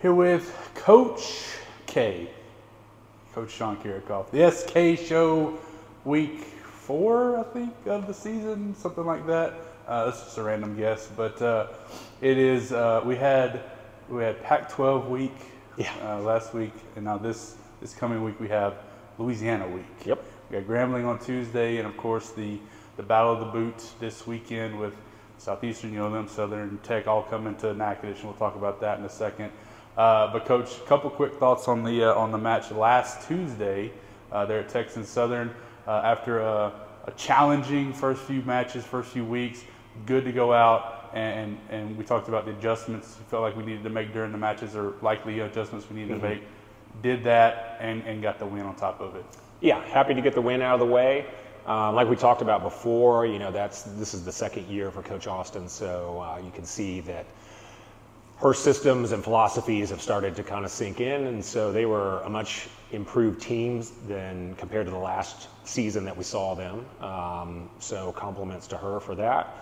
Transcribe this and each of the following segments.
Here with Coach K, Coach Sean Kiracofe. The SK show week 4, I think, of the season, something like that. That's just a random guess, but it is. We had Pac-12 week last week, and now this coming week we have Louisiana week. Yep. We got Grambling on Tuesday, and of course the Battle of the Boot this weekend with Southeastern, ULM, Southern Tech all coming to Natchitoches, and we'll talk about that in a second. But Coach, a couple quick thoughts on the match last Tuesday there at Texas Southern. After a challenging first few matches, first few weeks, good to go out, and we talked about the adjustments we felt like we needed to make during the matches, or likely adjustments we needed to make. Did that and got the win on top of it. Yeah, happy to get the win out of the way. Like we talked about before, this is the second year for Coach Austin, so you can see that her systems and philosophies have started to kind of sink in, and so they were a much improved team than compared to the last season that we saw them. So compliments to her for that.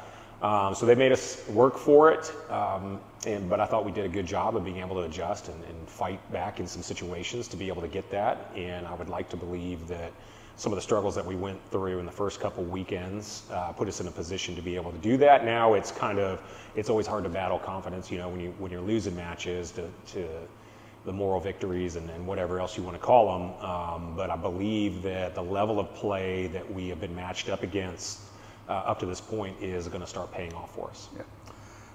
So they made us work for it, but I thought we did a good job of being able to adjust and fight back in some situations to be able to get that. And I would like to believe that some of the struggles that we went through in the first couple weekends put us in a position to be able to do that. Now it's always hard to battle confidence, when you're losing matches to the moral victories and whatever else you want to call them. But I believe that the level of play that we have been matched up against up to this point is going to start paying off for us. Yeah.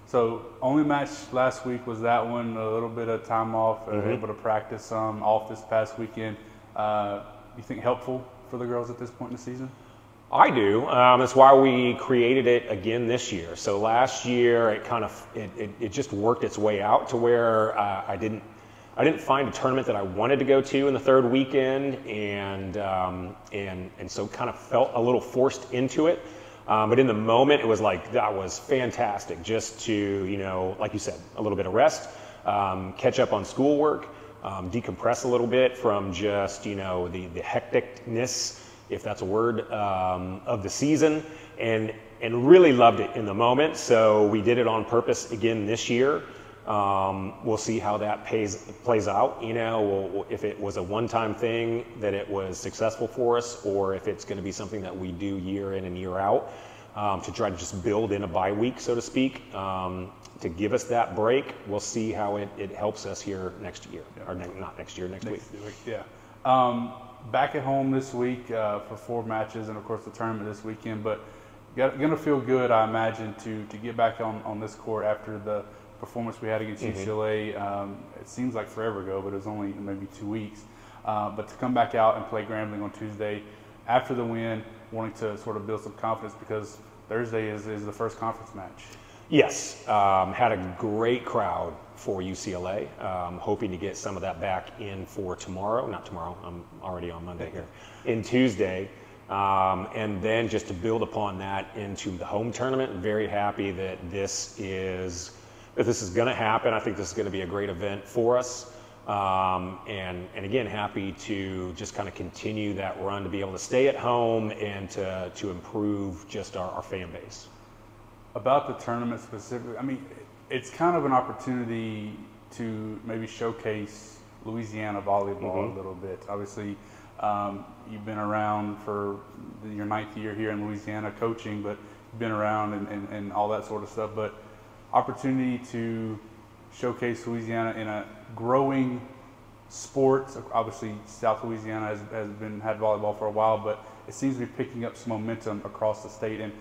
So only match last week was that one, a little bit of time off, able to practice some off this past weekend. You think helpful for the girls at this point in the season? I do. That's why we created it again this year. So last year it just worked its way out to where I didn't find a tournament that I wanted to go to in the third weekend, and so kind of felt a little forced into it. But in the moment, it was like, that was fantastic just to, like you said, a little bit of rest, catch up on schoolwork, decompress a little bit from just, the hecticness, if that's a word, of the season, and really loved it in the moment. So we did it on purpose again this year. We'll see how that plays out. If it was a one-time thing that it was successful for us, or if it's going to be something that we do year in and year out, to try to just build in a bye week, so to speak, to give us that break. We'll see how it helps us here next year, or not next year, next week. Yeah. Back at home this week for 4 matches, and of course the tournament this weekend. But going to feel good, I imagine, to get back on this court after the performance we had against UCLA. It seems like forever ago, but it was only maybe 2 weeks. But to come back out and play Grambling on Tuesday after the win, wanting to sort of build some confidence, because Thursday is the first conference match. Yes, had a great crowd for UCLA. Hoping to get some of that back in for tomorrow. Not tomorrow, I'm already on Monday here. In Tuesday. And then just to build upon that into the home tournament. Very happy that this is going to happen. I think this is going to be a great event for us. And again, happy to just kind of continue that run, to be able to stay at home and to improve just our fan base. About the tournament specifically, I mean, it's kind of an opportunity to maybe showcase Louisiana volleyball a little bit. Obviously, you've been around for your 9th year here in Louisiana coaching, but you've been around and all that sort of stuff. But opportunity to showcase Louisiana in a growing sport. Obviously, South Louisiana has had volleyball for a while, but it seems to be picking up some momentum across the state. And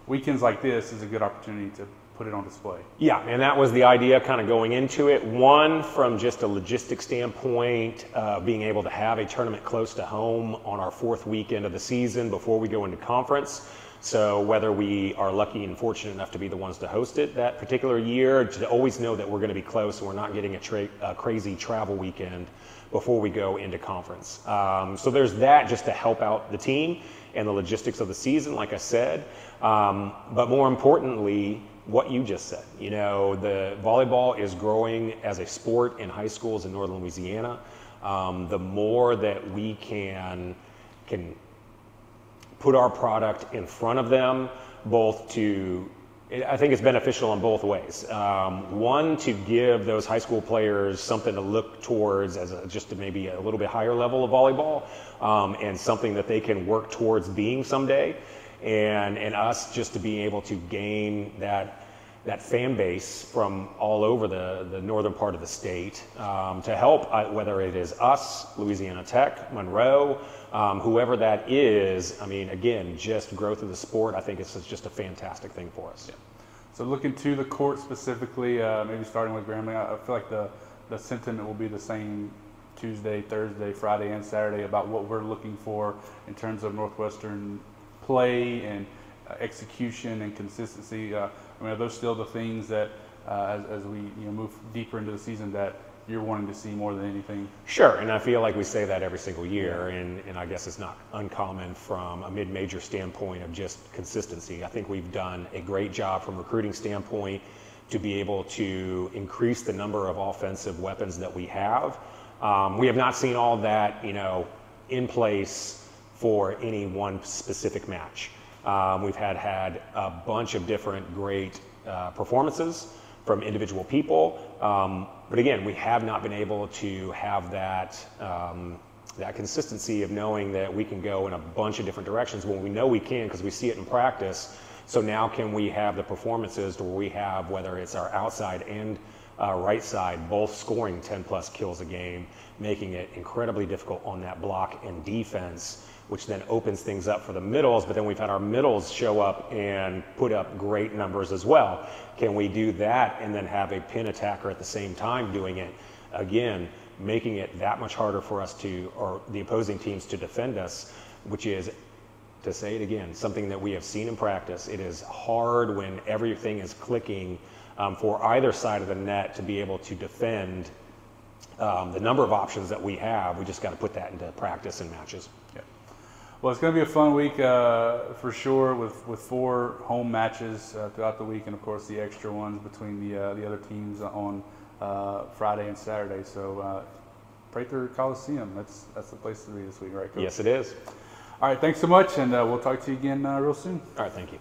weekends like this is a good opportunity to put it on display. Yeah, and that was the idea kind of going into it. One, from just a logistic standpoint, being able to have a tournament close to home on our 4th weekend of the season before we go into conference. So whether we are lucky and fortunate enough to be the ones to host it that particular year, to always know that we're going to be close and we're not getting a crazy travel weekend before we go into conference. So there's that, just to help out the team and the logistics of the season, like I said. But more importantly, what you just said, the volleyball is growing as a sport in high schools in northern Louisiana. The more that we can put our product in front of them, both to I think it's beneficial in both ways. One, to give those high school players something to look towards as just maybe a little bit higher level of volleyball, and something that they can work towards being someday, and us just to be able to gain that fan base from all over the northern part of the state, to help, whether it is us, Louisiana Tech, Monroe, whoever that is. I mean, again, just growth of the sport. I think it's just a fantastic thing for us. Yeah. So looking to the court specifically, maybe starting with Grambling, I feel like the sentiment will be the same Tuesday, Thursday, Friday, and Saturday about what we're looking for in terms of Northwestern play and execution and consistency. I mean, are those still the things that, as we move deeper into the season, that you're wanting to see more than anything? Sure, and I feel like we say that every single year, and I guess it's not uncommon from a mid-major standpoint of just consistency. I think we've done a great job from a recruiting standpoint to be able to increase the number of offensive weapons that we have. We have not seen all that, in place for any one specific match. We've had a bunch of different great performances from individual people, but again, we have not been able to have that consistency of knowing that we can go in a bunch of different directions when we know we can, because we see it in practice. So now can we have the performances where we have, whether it's our outside and right side, both scoring 10+ kills a game, making it incredibly difficult on that block and defense, which then opens things up for the middles. But then we've had our middles show up and put up great numbers as well. Can we do that and then have a pin attacker at the same time doing it? Again, making it that much harder for us or the opposing teams to defend us, which is, to say it again, something that we have seen in practice. It is hard when everything is clicking for either side of the net to be able to defend the number of options that we have. We just got to put that into practice and matches. Yeah. Well, it's going to be a fun week for sure, with 4 home matches throughout the week, and of course the extra ones between the other teams on Friday and Saturday. So Prather Coliseum, that's the place to be this week, right, Coach? Yes, it is. All right, thanks so much, and we'll talk to you again real soon. All right, thank you.